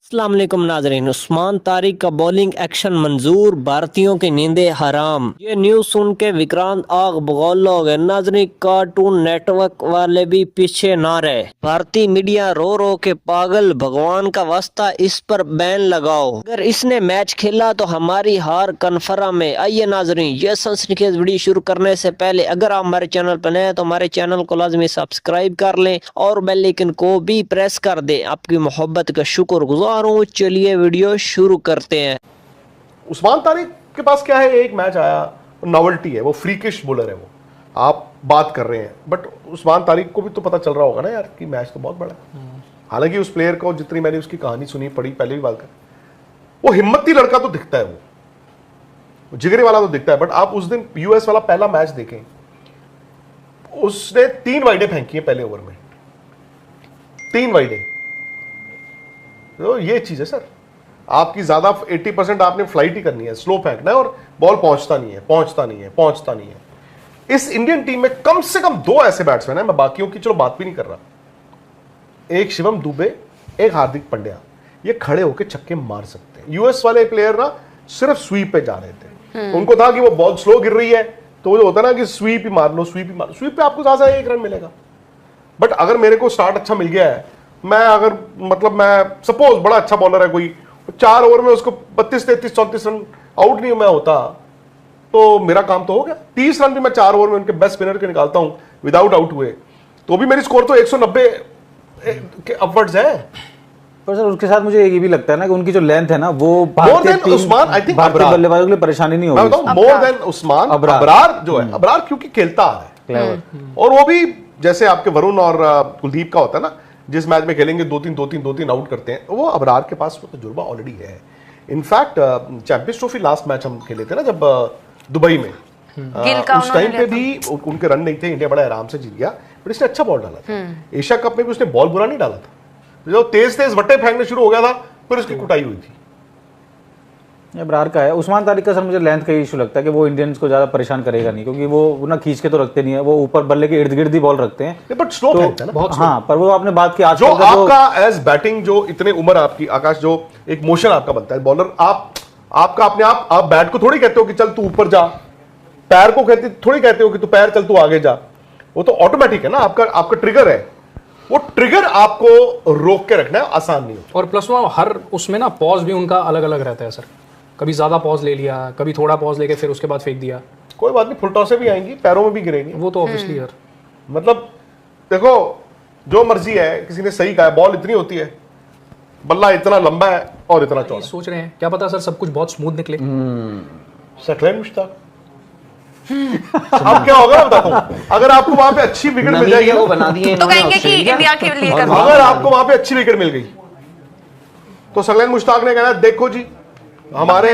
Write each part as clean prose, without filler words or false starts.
अस्सलाम वालेकुम नाजरीन। उस्मान तारिक का बॉलिंग एक्शन मंजूर, भारतीयों की नींदें हराम। ये न्यूज सुन के विक्रांत आग बगौला हो गए। नाजरीन, कार्टून नेटवर्क वाले भी पीछे ना रहे। भारतीय मीडिया रो रो के पागल, भगवान का वास्ता इस पर बैन लगाओ। अगर इसने मैच खेला तो हमारी हार कन्फर्म है। आइए नाजरीन, ये सनसनीखेज वीडियो शुरू करने से पहले अगर आप हमारे चैनल पर नए हैं तो हमारे चैनल को लाजमी सब्सक्राइब कर लें और बेल आइकन को भी प्रेस कर दें। आपकी मोहब्बत का शुक्रगुजार हूं। चलिए वीडियो शुरू करते हैं। उस्मान तारिक के पास क्या है, एक मैच आया, नॉवेल्टी है, वो फ्रीकिश बॉलर है, वो आप बात कर रहे हैं, बट उस्मान तारिक को भी तो पता चल रहा होगा ना यार कि मैच तो बहुत बड़ा है। हालांकि उस प्लेयर को जितनी मैंने उसकी कहानी सुनी पढ़ी पहले भी बात कर, वो हिम्मती लड़का तो दिखता है, वो जिगरे वाला तो दिखता है, बट आप उस दिन यूएस वाला पहला मैच देखें, उसने 3 वाइडें फेंकी हैं पहले ओवर में, 3 वाइडें। तो ये चीज है सर, आपकी ज्यादा 80% आपने फ्लाइट ही करनी है, स्लो फेंकना है और बॉल पहुंचता नहीं है, पहुंचता नहीं है, पहुंचता नहीं है। इस इंडियन टीम में कम से कम 2 ऐसे बैट्समैन हैं, मैं बाकियों की चलो बात भी नहीं कर रहा, एक शिवम दुबे, एक हार्दिक पांड्या, ये खड़े होकर छक्के मार सकते हैं। यूएस वाले प्लेयर ना सिर्फ स्वीप पे जा रहे थे, उनको था कि वो बॉल स्लो गिर रही है तो वो होता ना कि स्वीप ही मार लो, स्वीप ही मार लो, स्वीप पे आपको ज्यादा 1 रन मिलेगा। बट अगर मेरे को स्टार्ट अच्छा मिल गया है, मैं अगर मतलब मैं सपोज बड़ा अच्छा बॉलर है कोई, 4 ओवर में उसको 32, 33, 34 रन आउट नहीं मैं होता तो मेरा काम तो हो गया। 30 रन भी मैं 4 ओवर में उनके बेस्ट स्पिनर के निकालता हूं विदाउट आउट हुए, तो भी मेरी स्कोर तो 190 के अपवर्ड्स है। पर सर उसके साथ मुझे ये भी लगता है ना कि उनकी जो लेंथ है ना वो more than Usman, I think भारतीय बल्लेबाजों के लिए परेशानी नहीं होगी। मोर देन उस्मान, अबरार जो है, अबरार क्योंकि खेलता है और वो भी जैसे आपके वरुण और कुलदीप का होता है ना, जिस मैच में खेलेंगे 2-3 आउट करते हैं, वो अबरार के पास वो तजुर्बा ऑलरेडी है। In fact champions trophy last match हम खेले थे ना जब दुबई में, उस टाइम पे भी उनके रन नहीं थे, इंडिया बड़ा आराम से जीत गया, बट इसने अच्छा बॉल डाला था। एशिया कप में भी उसने बॉल बुरा नहीं डाला था, जो तेज तेज वट्टे फेंकने शुरू हो गया था फिर उसकी कुटाई हुई थी। अबरार का है। उस्मान तारिक का सर मुझे लेंथ का इशू लगता है कि वो इंडियंस को ज्यादा परेशान करेगा नहीं, क्योंकि वो ना खींच के तो रखते नहीं है, वो ऊपर बल्ले के इर्द गिर्द ही बॉल रखते हैं, बट स्लो फेंकता है ना बहुत। हाँ, पर वो आपने बात की आज जो आपका एज बैटिंग, जो इतने उम्र आपकी आकाश, जो एक मोशन आपका बनता है बॉलर, आपका अपने आप बैट को थोड़ी कहते हो कि चल तू ऊपर जा, पैर को थोड़ी कहते हो कि तू पैर चल तू आगे जा, वो तो ऑटोमेटिक है ना, आपका ट्रिगर है, वो ट्रिगर आपको रोक के रखना है, आसान नहीं होता। और प्लस वो हर उसमें ना पॉज भी उनका अलग अलग रहता है सर, कभी ज्यादा पॉज ले लिया, कभी थोड़ा पॉज लेके फिर उसके बाद फेंक दिया। कोई बात नहीं, फुल टॉसें भी आएंगी, पैरों में भी गिरेंगी, वो तो ऑब्वियसली सर, मतलब देखो जो मर्जी है, किसी ने सही कहा है, बॉल इतनी होती है, बल्ला इतना लंबा है और इतना चौड़ा। सोच रहे हैं क्या पता सर सब कुछ बहुत स्मूथ निकले। सकलैन मुश्ताक अब क्या होगा बताता हूं, अगर आपको वहां पे अच्छी विकेट मिल जाएगी वो बना दिए तो कहेंगे कि इंडिया के लिए कर दिया। अगर आपको वहां पे अच्छी विकेट मिल गई तो सकलैन मुश्ताक ने कहना देखो जी हमारे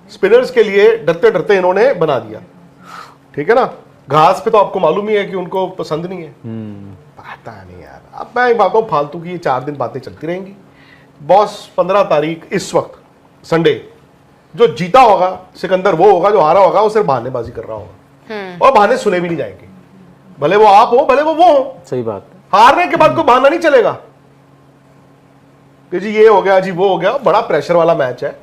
स्पिनर्स के लिए डरते डरते इन्होंने बना दिया, ठीक है ना। घास पे तो आपको मालूम ही है कि उनको पसंद नहीं है, पता नहीं यार। अब मैं बात हूं, फालतू की ये 4 दिन बातें चलती रहेंगी। बॉस 15 तारीख इस वक्त संडे, जो जीता होगा सिकंदर वो होगा, जो हारा होगा वो सिर्फ बहानेबाजी कर रहा होगा और बहाने सुने भी नहीं जाएंगे, भले वो आप हो भले वो हो। सही बात, हारने के बाद कोई बहाना नहीं चलेगा कि जी ये हो गया जी वो हो गया। बड़ा प्रेशर वाला मैच है,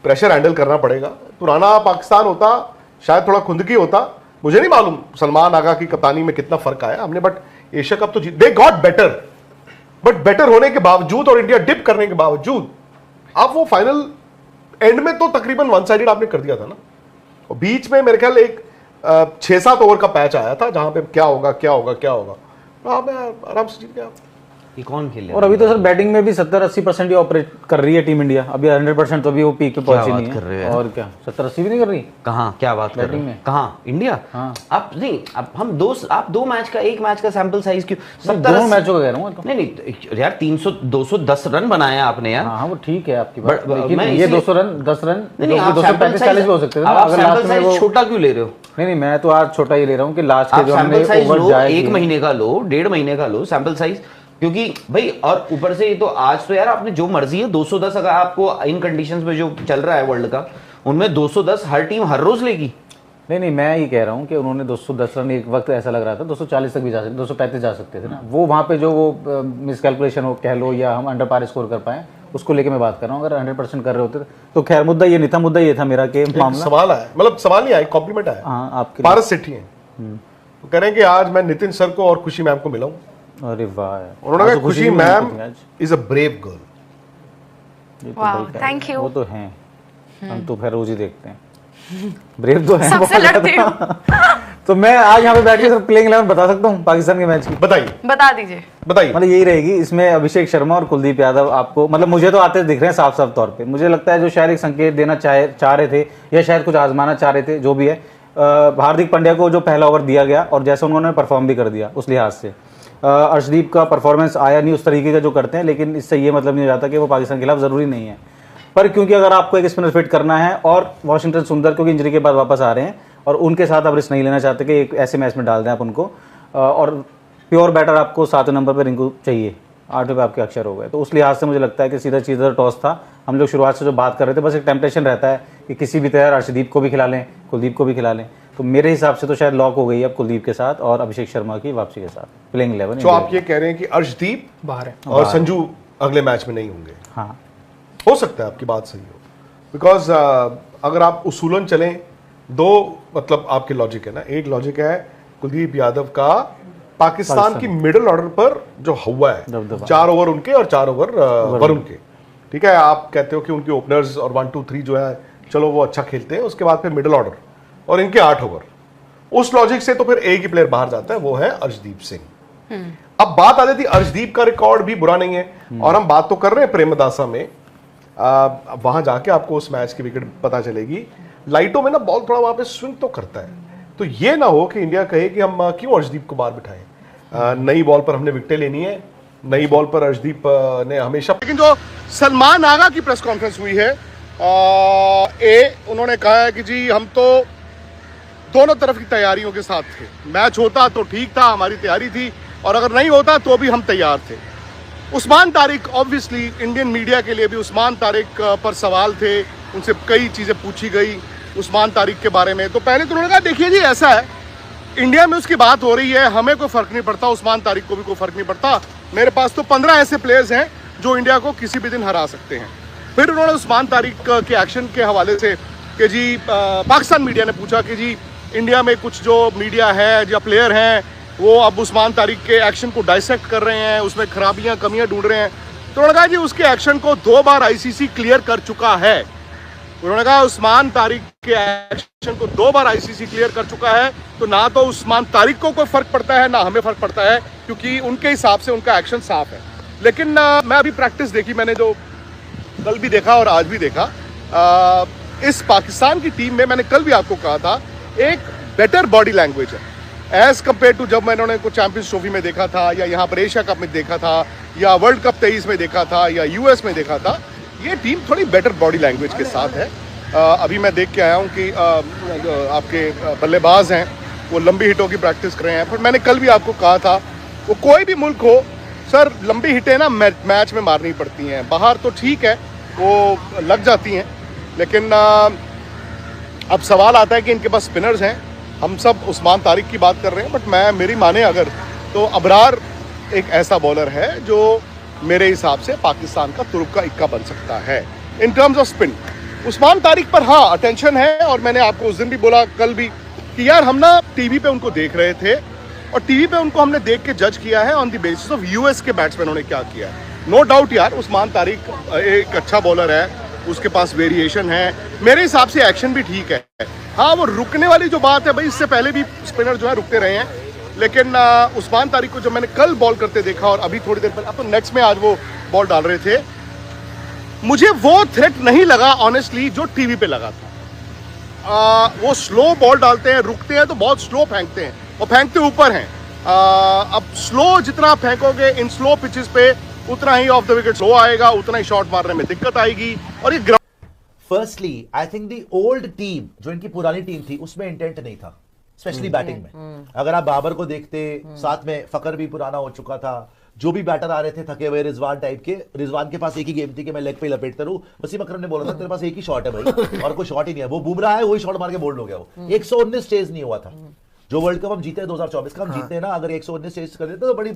प्रेशर हैंडल करना पड़ेगा। पुराना पाकिस्तान होता शायद थोड़ा खुंदकी होता, मुझे नहीं मालूम सलमान आगा की कप्तानी में कितना फर्क आया हमने, बट एशिया कप तो they got better, but better होने के बावजूद और इंडिया डिप करने के बावजूद आप वो फाइनल एंड में तो तकरीबन 1 साइडेड आपने कर दिया था ना। और बीच में मेरे ख्याल एक 6-7 ओवर का पैच आया था जहां पे क्या होगा क्या होगा क्या होगा, आप आराम से जीत गया। ये कौन खेले? और अभी तो सर बैटिंग में भी 70-80% ही ऑपरेट कर रही है टीम इंडिया, अभी 100% तो अभी वो पीक पे पहुंची नहीं है। और क्या 70-80 भी नहीं कर रही? कहाँ क्या बात कर रहे हैं? कहाँ इंडिया? हाँ। आप नहीं, अब हम आप 2 मैच का, 1 मैच का सैंपल साइज क्यों? 2 मैचों का कह रहा हूँ। नहीं यार, 210 रन बनाए आपने यार। हाँ वो ठीक है आपकी बात, लेकिन मैं ये 200 रन 10 रन 235-40 हो सकते थे। आप सैंपल साइज छोटा क्यों ले रहे हो? नहीं मैं तो आज छोटा ही ले रहा हूँ कि लास्ट के जो सैंपल साइज लो, ओवर 1 महीने का लो, 1.5 महीने का लो सैंपल साइज, क्योंकि भाई और ऊपर से तो आज तो यार आपने जो मर्जी है 210, अगर आपको इन कंडीशंस में जो चल रहा है वर्ल्ड का, उनमें 210 हर टीम हर रोज लेगी। नहीं मैं ये कह रहा हूँ कि उन्होंने 210 रन एक वक्त ऐसा लग रहा था 240 तक भी जा सकते, 235 जा सकते थे ना। वो वहाँ पे जो वो मिसकैलकुलेशन हो कह लो या हम अंडर पार स्कोर कर पाए, उसको लेके मैं बात कर रहा हूँ। अगर 100% कर रहे होते तो खैर मुद्दा ये नहीं था, मुद्दा ये था मेरा कि मामला सवाल आया, मतलब सवाल नहीं आया, कॉम्प्लीमेंट आया। हाँ आपके पारस सेठी हैं, वो कह रहे हैं कि आज मैं नितिन सर को और खुशी मैम को मिला हूं। अरे वाह यार। उन्होंने आज कहा तो खुशी की मैम मिली आज। Is a brave girl. ये तो वाह, भाई क्या thank है, you. वो तो हैं, हम तो खैर रोज ही देखते हैं। ब्रेव तो है सबसे बहुत लड़ती ज्यादा। तो मैं आज यहाँ पे बैठ के सिर्फ प्लेइंग 11 बता सकता हूँ पाकिस्तान के मैच की। बताइए बता दीजिए। बताइए। मतलब यही रहेगी इसमें, अभिषेक शर्मा और कुलदीप यादव आपको, मतलब मुझे तो आते दिख रहे हैं साफ साफ तौर पे। मुझे लगता है जो शायद एक संकेत देना चाह रहे थे या शायद कुछ आजमाना चाह रहे थे, जो भी है, हार्दिक पांड्या को जो पहला ओवर दिया गया और जैसे उन्होंने परफॉर्म भी कर दिया उस लिहाज से, अर्शदीप का परफॉर्मेंस आया नहीं उस तरीके का जो करते हैं, लेकिन इससे ये मतलब नहीं हो जाता कि वो पाकिस्तान के खिलाफ जरूरी नहीं है। पर क्योंकि अगर आपको एक स्पिनर फिट करना है और वाशिंगटन सुंदर क्योंकि इंजरी के बाद वापस आ रहे हैं और उनके साथ आप रिस्क नहीं लेना चाहते कि एक ऐसे मैच में डाल दें आप उनको, और प्योर बैटर आपको 7 नंबर पर रिंकू चाहिए, 8वें पे आपके अक्षर हो गए, तो उस लिहाज से मुझे लगता है कि सीधा सीधा टॉस था। हम लोग शुरुआत से जो बात कर रहे थे, बस एक टेम्पटेशन रहता है कि किसी भी तरह अर्शदीप को भी खिला लें, कुलदीप को भी खिला लें, तो मेरे हिसाब से तो शायद लॉक हो गई है अब कुलदीप के साथ और अभिषेक शर्मा की वापसी के साथ प्लेइंग 11। तो आप ये कह रहे हैं कि अर्शदीप बाहर है। और संजू अगले मैच में नहीं होंगे? हाँ हो सकता है आपकी बात सही हो, बिकॉज अगर आप उसूलन चलें, दो मतलब आपके लॉजिक है ना। एक लॉजिक है कुलदीप यादव का पाकिस्तान की मिडिल ऑर्डर पर जो हुआ है, दबदबा। 4 ओवर उनके और 4 ओवर वरुण के, ठीक है। आप कहते हो कि उनके ओपनर्स और 1, 2, 3 जो है चलो वो अच्छा खेलते हैं, उसके बाद फिर मिडिल ऑर्डर और इनके 8 ओवर, उस लॉजिक से तो फिर एक ही प्लेयर बाहर जाता है, वो है अर्शदीप सिंह। अब बात आ जाती है, अर्शदीप का रिकॉर्ड भी बुरा नहीं है और हम बात तो कर रहे हैं प्रेमदासा में, वहां जाके आपको उस मैच की विकेट पता चलेगी। लाइटों में ना बॉल थोड़ा वहां पे स्विंग तो करता है, तो ये ना हो कि इंडिया कहे कि हम क्यों अर्शदीप को बाहर बिठाएं। नई बॉल पर हमने विकेटें लेनी है, नई बॉल पर अर्शदीप ने हमेशा। लेकिन जो सलमान आगा की प्रेस कॉन्फ्रेंस हुई है, उन्होंने कहा है कि जी हम तो दोनों तरफ की तैयारियों के साथ थे, मैच होता तो ठीक था, हमारी तैयारी थी, और अगर नहीं होता तो भी हम तैयार थे। Usman Tariq, obviously Indian media के लिए भी उस्मान तारिक पर सवाल थे, उनसे कई चीज़ें पूछी गई उस्मान तारिक के बारे में। तो पहले तो उन्होंने कहा देखिए जी ऐसा है, इंडिया में उसकी बात हो रही है, हमें कोई फ़र्क नहीं पड़ता, उस्मान तारिक को भी कोई फ़र्क नहीं पड़ता, मेरे पास तो 15 ऐसे प्लेयर्स हैं जो इंडिया को किसी भी दिन हरा सकते हैं। फिर उन्होंने उस्मान तारिक के एक्शन के हवाले से कि जी पाकिस्तान मीडिया ने पूछा कि जी इंडिया में कुछ जो मीडिया है या प्लेयर हैं वो अब उस्मान तारिक के एक्शन को डाइसेक्ट कर रहे हैं, उसमें खराबियां कमियां ढूंढ रहे हैं। तो उन्होंने कहा जी उसके एक्शन को 2 बार आईसीसी क्लियर कर चुका है। उन्होंने कहा उस्मान तारिक के एक्शन को 2 बार आईसीसी क्लियर कर चुका है, तो ना तो उस्मान तारिक को कोई फर्क पड़ता है ना हमें फर्क पड़ता है, क्योंकि उनके हिसाब से उनका एक्शन साफ है। लेकिन मैं अभी प्रैक्टिस देखी, मैंने जो कल भी देखा और आज भी देखा, इस पाकिस्तान की टीम में मैंने कल भी आपको कहा था एक बेटर बॉडी लैंग्वेज है एज कम्पेयर टू जब मैंने उनको चैंपियंस ट्रॉफी में देखा था, या यहाँ पर एशिया कप में देखा था, या वर्ल्ड कप 23 में देखा था, या यूएस में देखा था। ये टीम थोड़ी बेटर बॉडी लैंग्वेज के साथ है। अभी मैं देख के आया हूँ कि आपके बल्लेबाज हैं वो लंबी हिटों की प्रैक्टिस कर रहे हैं। पर मैंने कल भी आपको कहा था वो कोई भी मुल्क हो सर, लंबी हिटें ना मैच में मारनी पड़ती हैं, बाहर तो ठीक है वो लग जाती हैं, लेकिन अब सवाल आता है कि इनके पास स्पिनर्स हैं। हम सब उस्मान तारिक की बात कर रहे हैं, बट मेरी माने अगर तो अबरार एक ऐसा बॉलर है जो मेरे हिसाब से पाकिस्तान का तुर्क का इक्का बन सकता है in terms off spin. Usman Tariq पर हाँ अटेंशन है, और मैंने आपको उस दिन भी बोला, कल भी, कि यार हम ना टीवी पे उनको देख रहे थे और टीवी पे उनको हमने देख के जज किया है on the basis of US के बैट्समैनों ने क्या किया है। नो डाउट यार उस्मान तारिक एक अच्छा बॉलर है, उसके पास वेरिएशन है, मेरे हिसाब से एक्शन भी ठीक है। हाँ वो रुकने वाली जो बात है भाई, इससे पहले भी स्पिनर जो है रुकते रहे हैं, लेकिन उस्मान तारिक को जब मैंने कल बॉल करते देखा और अभी थोड़ी देर पहले, अब तो नेट्स में आज वो बॉल डाल रहे थे, मुझे वो थ्रेट नहीं लगा ऑनेस्टली जो टीवी पे लगा था। वो स्लो बॉल डालते हैं, रुकते हैं तो बहुत स्लो फेंकते हैं और फेंकते ऊपर हैं। अब स्लो जितना फेंकोगे इन स्लो पिचेस पे उतना ही ऑफ द विकेट स्लो आएगा, उतना ही शॉट मारने में दिक्कत आएगी। और ये firstly I think the old team जो इनकी पुरानी टीम थी उसमें इंटेंट नहीं था, स्पेशली बैटिंग में। अगर आप बाबर को देखते, साथ में फकर भी पुराना हो चुका था, जो भी बैटर आ रहे थे थके हुए रिजवान टाइप के, रिजवान के पास एक ही गेम थी कि मैं लेग पे लपेट करूं। वसीम अकरम ने बोला था तेरे पास एक ही शॉट है भाई, और कोई शॉट ही नहीं है, वो बुमराह है, वही शॉट मार के बोल्ड हो गया। वो 119 चेज नहीं हुआ था। जो वर्ल्ड कप हम जीते 2024 का हम जीते ना, अगर 119 चेस कर देते तो बड़ी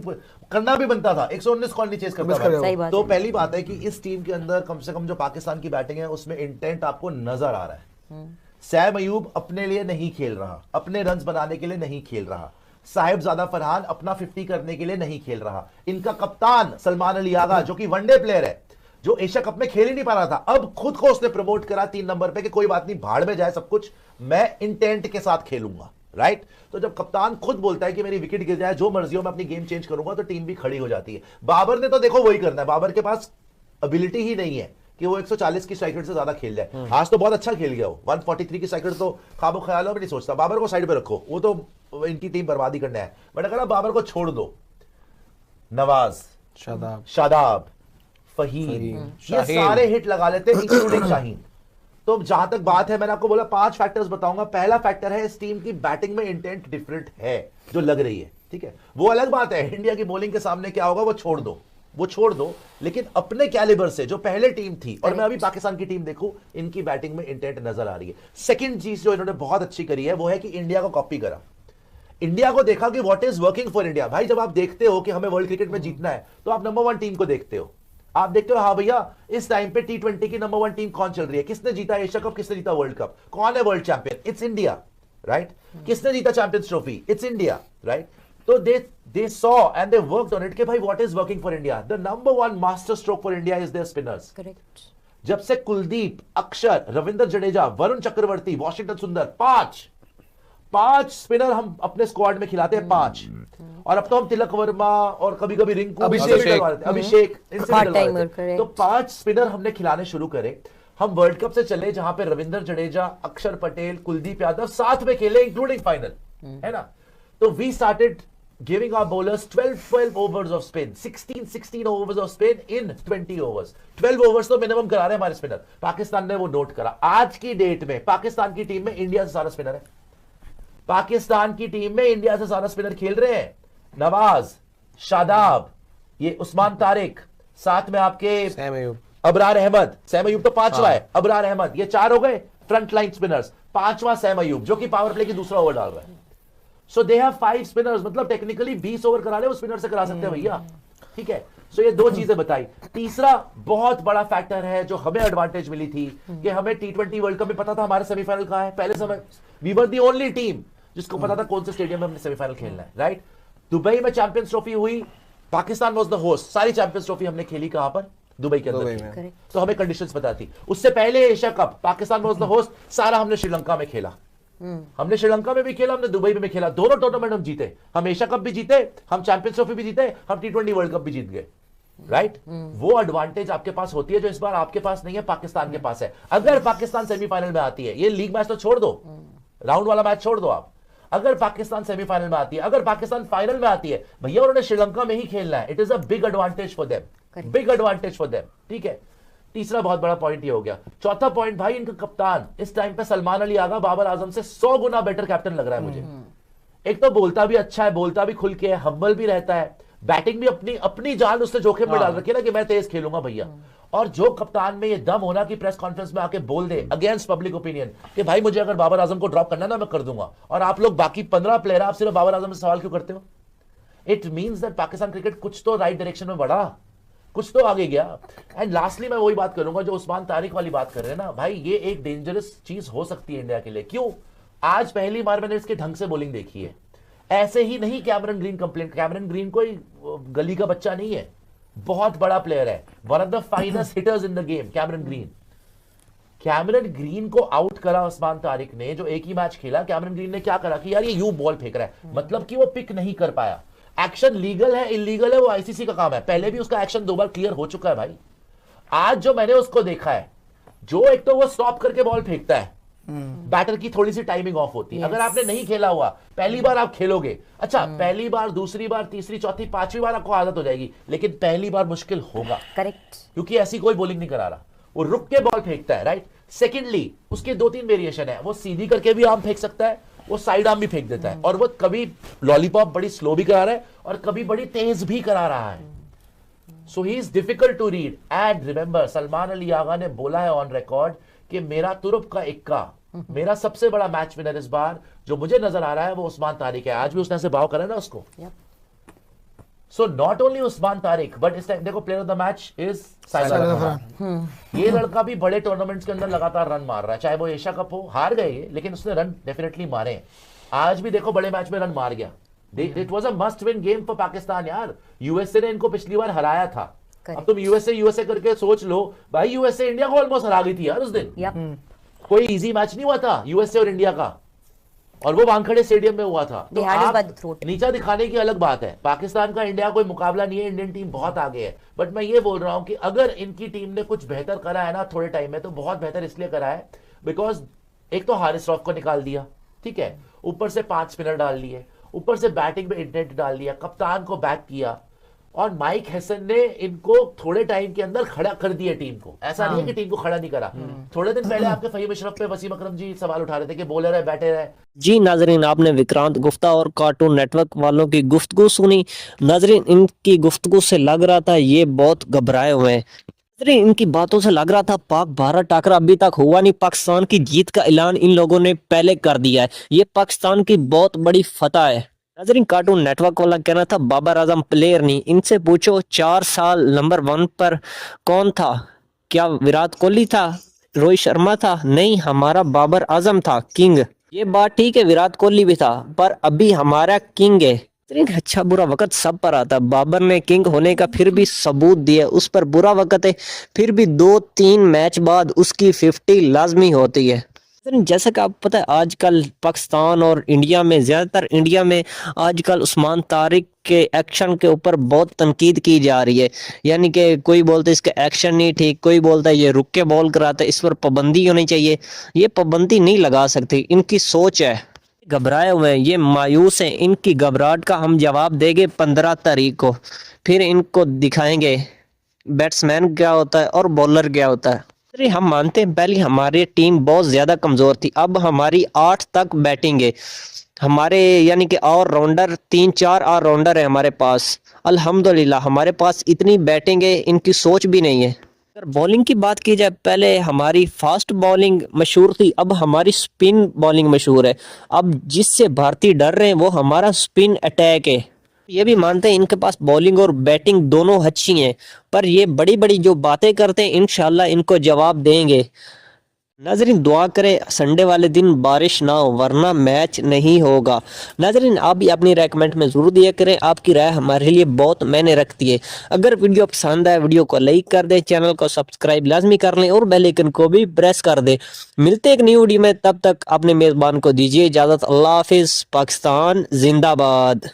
करना भी बनता था। 119 कौन नहीं चेस करता था? सही बात तो है। पहली बात है कि इस टीम के अंदर कम से कम जो पाकिस्तान की बैटिंग है उसमें इंटेंट आपको नजर आ रहा है। सैम अयूब अपने लिए नहीं खेल रहा, अपने रन्स बनाने के लिए नहीं खेल रहा, साहिबजादा फरहान अपना 50 करने के लिए नहीं खेल रहा, इनका कप्तान सलमान अली आगा जो कि वनडे प्लेयर है, जो एशिया कप में खेल ही नहीं पा रहा था, अब खुद को उसने प्रमोट करा 3 नंबर पे कि कोई बात नहीं, भाड़ में जाए सब कुछ, मैं इंटेंट के साथ खेलूंगा। राइट? तो जब कप्तान खुद बोलता है कि मेरी विकेट गिर जाए, जो मर्जी हो, मैं अपनी गेम चेंज करूंगा, तो टीम भी खड़ी हो जाती है। बाबर ने तो देखो वही करना है, बाबर के पास एबिलिटी ही नहीं है कि वो 140 की स्ट्राइक रेट से ज्यादा खेल जाए। आज तो बहुत अच्छा खेल गया वो, 143 की स्ट्राइक रेट तो खाबो ख्यालों में नहीं सोचता। बाबर को साइड पे रखो, वो तो इनकी टीम बर्बादी करना है, बट अगर आप बाबर को छोड़ दो, नवाज, शादाब, फहीम, ये सारे हिट लगा लेते हैं इंक्लूडिंग शाहीन। तो जहां तक बात है, मैंने आपको बोला 5 फैक्टर्स बताऊंगा। पहला फैक्टर है इस टीम की बैटिंग में इंटेंट डिफरेंट है जो लग रही है, ठीक है? वो अलग बात है, इंडिया की बॉलिंग के सामने क्या होगा वो छोड़ दो, वो छोड़ दो, लेकिन अपने कैलिबर से जो पहले टीम थी, और मैं अभी पाकिस्तान की टीम देखूं, इनकी बैटिंग में इंटेंट नजर आ रही है। सेकंड चीज जो इन्होंने बहुत अच्छी करी है वो है कि इंडिया को कॉपी करा, इंडिया को देखा कि what is working for India. भाई जब आप देखते हो कि हमें वर्ल्ड क्रिकेट में जीतना है, तो आप नंबर 1 टीम को देखते हो, आप देखते हो हाँ भैया इस टाइम पे T20 की नंबर 1 टीम कौन चल रही है, किसने जीता एशिया कप, किसने जीता वर्ल्ड कप, कौन है world champion, it's India. Right? किसने जीता champions trophy, it's India. Right? तो they saw and they worked on it कि भाई what is working for India, the number 1 master stroke for India is their spinners। Correct. जब से कुलदीप, अक्षर, Ravindra Jadeja, Varun Chakravarthy, Washington सुंदर, 5 spinner हम अपने स्क्वाड में खिलाते हैं, 5। और अब तो हम तिलक वर्मा और कभी कभी रिंकू, अभिषेक इनसे भी डलवा देते हैं। तो 5 स्पिनर हमने खिलाने शुरू करे। हम वर्ल्ड कप से चले जहां पे रविंद्र जडेजा, अक्षर पटेल, कुलदीप यादव साथ में खेले इंक्लूडिंग फाइनल, है ना? तो we started giving our bowlers 12 overs of spin, 16 overs of spin in 20 overs। 12 overs तो मिनिमम करा रहे हैं हमारे स्पिनर। पाकिस्तान ने वो नोट करा। आज की डेट में पाकिस्तान की टीम में इंडिया से सारा स्पिनर है, पाकिस्तान की टीम में इंडिया से सारा स्पिनर खेल रहे हैं। नवाज, शादाब, ये उस्मान तारिक, साथ में आपके अबरार अहमद, सैम अयूब तो 5वां है, अबरार अहमद, ये 4 हो गए फ्रंट लाइन स्पिनर्स। 5वां सैम अयूब जो कि पावर प्ले की दूसरा ओवर डाल रहा है। सो दे हैव 5 स्पिनर्स, मतलब टेक्निकली 20 ओवर करा ले वो स्पिनर से करा सकते हैं भैया, ठीक है? सो ये 2 चीजें बताई। तीसरा बहुत बड़ा फैक्टर है जो हमें एडवांटेज मिली थी कि हमें T20 वर्ल्ड कप में पता था हमारे सेमीफाइनल कहां है। पहले समय we were the only team जिसको पता था कौन से स्टेडियम में हमने सेमीफाइनल खेलना है। राइट? दुबई में चैंपियंस ट्रॉफी हुई, पाकिस्तान वाज द होस्ट, सारी चैंपियंस ट्रॉफी हमने खेली कहां पर? दुबई के अंदर। तो हमें कंडीशंस पता थी। उससे पहले Asia cup Pakistan was the host, सारा हमने श्रीलंका में खेला, हमने श्रीलंका में भी खेला, हमने दुबई में भी खेला, दोनों टूर्नामेंट हम जीते। हम एशिया कप भी जीते, हम चैंपियंस ट्रॉफी भी जीते, हम T20 वर्ल्ड कप भी जीत गए। राइट? वो एडवांटेज आपके पास होती है जो इस बार आपके पास नहीं है, पाकिस्तान के पास है। अगर पाकिस्तान सेमीफाइनल में आती है, ये लीग मैच तो छोड़ दो, राउंड वाला मैच छोड़ दो आप, अगर पाकिस्तान सेमीफाइनल में आती है, अगर पाकिस्तान फाइनल में आती है, भैया उन्होंने श्रीलंका में ही खेलना है। It is a big advantage for them, big advantage for them, ठीक है? तीसरा बहुत बड़ा पॉइंट ये हो गया। चौथा पॉइंट, भाई इनका कप्तान इस टाइम पे सलमान अली आगा बाबर आजम से 100 गुना बेटर कैप्टन लग रहा है मुझे। एक तो बोलता भी अच्छा है, बोलता भी खुल के है, हम्बल भी रहता है, बैटिंग भी अपनी जान उसने जोखिम में डाल रखी है ना कि मैं तेज खेलूंगा भैया। और जो कप्तान में ये दम होना कि प्रेस कॉन्फ्रेंस में आके बोल दे अगेंस्ट पब्लिक ओपिनियन कि भाई मुझे अगर बाबर आजम को ड्रॉप करना है ना मैं कर दूंगा, और आप लोग बाकी 15 प्लेयर आप सिर्फ बाबर आजम से सवाल क्यों करते हो? It means that Pakistan cricket कुछ तो राइट डायरेक्शन में बढ़ा, कुछ तो आगे गया। एंड लास्टली मैं वही बात करूंगा जो उस्मान तारिक वाली बात कर रहे हैं ना, भाई ये एक डेंजरस चीज हो सकती है इंडिया के लिए। क्यों? आज पहली बार मैंने इसके ढंग से बॉलिंग देखी है। ऐसे ही नहीं Cameron green complaint, Cameron green कोई गली का बच्चा नहीं है, बहुत बड़ा प्लेयर है, one of the finest hitters in the game Cameron green. Cameron green को आउट करा उस्मान तारिक ने, जो एक ही मैच खेला। कैमरन ग्रीन ने क्या करा कि यार ये यू बॉल फेंक रहा है, मतलब कि वो पिक नहीं कर पाया। एक्शन लीगल है इलीगल है वो आईसीसी का काम है, पहले भी उसका एक्शन 2 बार क्लियर हो चुका है भाई। आज जो मैंने उसको देखा है, जो एक तो वो स्टॉप करके बॉल फेंकता है, बैटर की थोड़ी सी टाइमिंग ऑफ होती है। अगर आपने नहीं खेला हुआ, पहली बार आप खेलोगे, अच्छा पहली बार, दूसरी बार, तीसरी, चौथी, 5वीं बार आपको आदत हो जाएगी, लेकिन पहली बार मुश्किल होगा। करेक्ट। क्योंकि ऐसी कोई बॉलिंग नहीं करा रहा, वो रुक के बॉल फेंकता है। राइट? सेकेंडली उसके 2-3 वेरिएशन है, वो सीधी करके भी आर्म फेंक सकता है, वो साइड आर्म भी फेंक देता है, और वो कभी लॉलीपॉप बड़ी स्लो भी करा रहा है और कभी बड़ी तेज भी करा रहा है। So he is difficult to read. And remember, Salman Ali Agha ने बोला है ऑन रिकॉर्ड कि मेरा तुरुप का इक्का मेरा सबसे बड़ा मैच विनर इस बार जो मुझे नजर आ रहा है वो उस्मान तारिक है। आज भी उसने ऐसे भाव करा ना उसको। So not only Usman Tariq but इस टाइम देखो player of the match is Sahibzada Farhan. ये लड़का भी बड़े टूर्नामेंट्स के अंदर लगातार रन मार रहा है, चाहे वो एशिया कप हो, हार गए ये, लेकिन उसने रन डेफिनेटली मारे हैं। आज भी देखो बड़े मैच में रन मार गया। It was a must win game for Pakistan यार। यूएसए ने इनको पिछली बार हराया था। अब तुम यूएसए करके सोच लो भाई, यूएसए इंडिया को ऑलमोस्ट हरा गई थी यार उस दिन। कोई इजी मैच नहीं हुआ था यूएसए और इंडिया का, और वो वानखेड़े स्टेडियम में हुआ था। तो आप नीचा दिखाने की अलग बात है, पाकिस्तान का इंडिया कोई मुकाबला नहीं है, इंडियन टीम बहुत आगे है। बट मैं ये बोल रहा हूं कि अगर इनकी टीम ने कुछ बेहतर करा है ना थोड़े टाइम में, तो बहुत बेहतर इसलिए करा है बिकॉज एक तो हारिस रऊफ को निकाल दिया, ठीक है, ऊपर से 5 स्पिनर डाल लिए, ऊपर से बैटिंग में इंटेंट डाल दिया, कप्तान को बैक किया, और माइक हैसन ने इनको थोड़े टाइम के अंदर खड़ा कर दिया टीम को। ऐसा नहीं है कि टीम को खड़ा नहीं करा। थोड़े दिन पहले आपके फहीम अशरफ पे वसीम अकरम जी सवाल उठा रहे थे कि बॉलर है, बैटर है। जी नाजरीन, आपने विक्रांत गुप्ता और कार्टून नेटवर्क वालों की गुफ्तगू सुनी। नाजरीन, इनकी गुफ्तगू से लग रहा था ये बहुत घबराए हुए हैं। नाजरीन, इनकी बातों से लग रहा था पाक भारत टाकरा अभी तक हुआ नहीं, पाकिस्तान की जीत का ऐलान इन लोगों ने पहले कर दिया है। ये पाकिस्तान की बहुत बड़ी फतह है। नाजरीन, कार्टून नेटवर्क वाला कहना था बाबर आजम प्लेयर नहीं। इनसे पूछो 4 साल नंबर 1 पर कौन था? क्या विराट कोहली था? रोहित शर्मा था? नहीं, हमारा बाबर आजम था, किंग। ये बात ठीक है, विराट कोहली भी था, पर अभी हमारा किंग है। अच्छा बुरा वक्त सब पर आता। बाबर ने किंग होने का फिर भी सबूत दिया, उस पर बुरा वक्त है, फिर भी 2-3 मैच बाद उसकी 50 लाजमी होती है। जैसा कि आपको पता है आजकल पाकिस्तान और इंडिया में, ज़्यादातर इंडिया में आजकल उस्मान तारिक के एक्शन के ऊपर बहुत तनकीद की जा रही है। यानी कि कोई बोलता है इसका एक्शन नहीं ठीक, कोई बोलता है ये रुक के बॉल कराता है, इस पर पाबंदी होनी चाहिए। ये पाबंदी नहीं लगा सकती, इनकी सोच है। घबराए हुए हैं, ये मायूस हैं। इनकी घबराहट का हम जवाब देंगे 15 तारीख को। फिर इनको दिखाएंगे बैट्समैन क्या होता है और बॉलर क्या होता है। हम मानते हैं पहले हमारी टीम बहुत ज्यादा कमजोर थी, अब हमारी 8 तक बैटिंग है हमारे, यानी कि ऑलराउंडर 3-4 ऑलराउंडर है हमारे पास। अल्हम्दुलिल्लाह हमारे पास इतनी बैटिंग है, इनकी सोच भी नहीं है। अगर बॉलिंग की बात की जाए, पहले हमारी फास्ट बॉलिंग मशहूर थी, अब हमारी स्पिन बॉलिंग मशहूर है। अब जिससे भारतीय डर रहे हैं वो हमारा स्पिन अटैक है। ये भी मानते हैं इनके पास बॉलिंग और बैटिंग दोनों अच्छी हैं, पर ये बड़ी बड़ी जो बातें करते हैं इंशाल्लाह इनको जवाब देंगे। नाजरीन, दुआ करें संडे वाले दिन बारिश ना हो, वरना मैच नहीं होगा। नाजरीन, आप भी अपनी राय कमेंट में जरूर दिया करें, आपकी राय हमारे लिए बहुत मायने रखती है। अगर वीडियो पसंद आए वीडियो को लाइक कर दें, चैनल को सब्सक्राइब लाजमी कर लें और बेल आइकन को भी प्रेस कर दें। मिलते एक न्यू वीडियो में, तब तक अपने मेजबान को दीजिए इजाजत। अल्लाह हाफिज। पाकिस्तान जिंदाबाद।